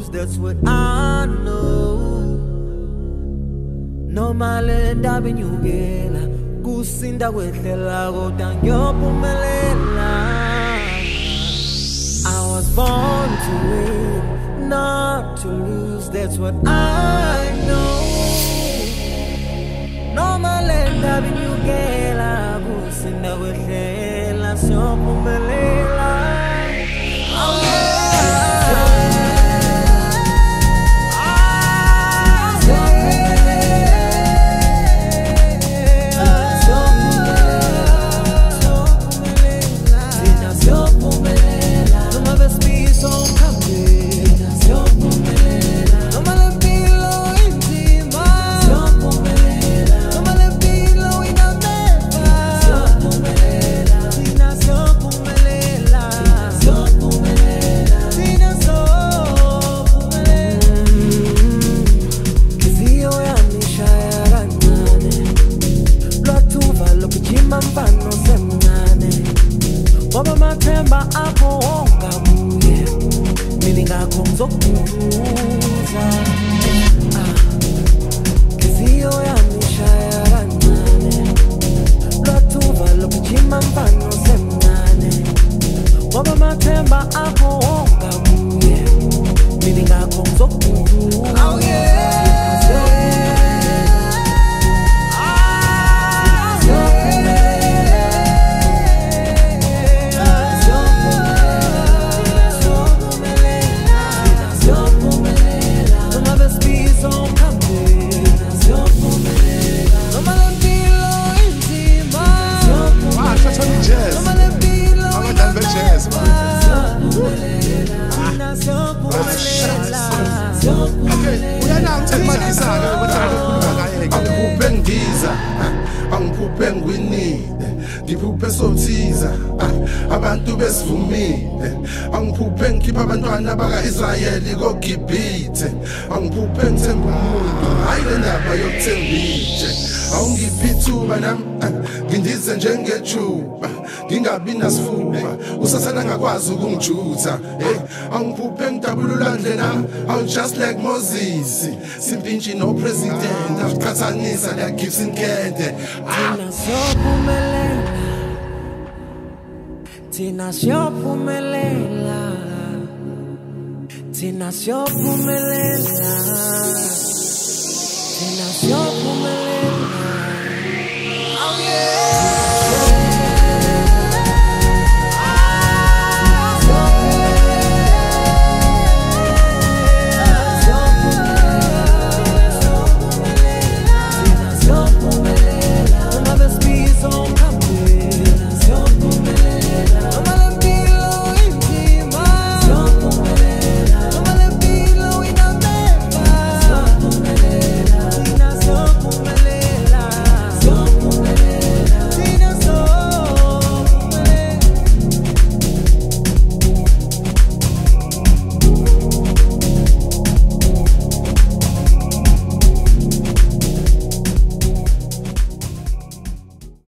That's what I know. No malenda binyugela kusinda kwehlela kodwa ngiyophumelela. I was born to win, not to lose. That's what I know. No malenda binyugela kusinda kwehlela siyophumelela. Oh yeah. Baba mathemba akho ongabuye mina ngakho ngizokubuza Kizio yami shaya kancane Lwathuva lokujima mfano semncane Baba mathemba akho ongabuye mina ngakho ngizokubuza Oh yeah Angiphuphe ngwinile ngiphuphe somthiza abantu besivumile angiphuphe ngikhipha abantwana baka-Israyeli koGibhithe angiphuphe ngithemba umuntu hayi le ndaba yokuthembile awungiphi ithuba nami ngindize njengejuba ngingabi nasifuba usathana ngakwazi ukungijutha angiphuphe ngidabululandle nami I'm just like Moses simpintshi no president akuqhathanisa la Gibson Kende Tina siyophumelela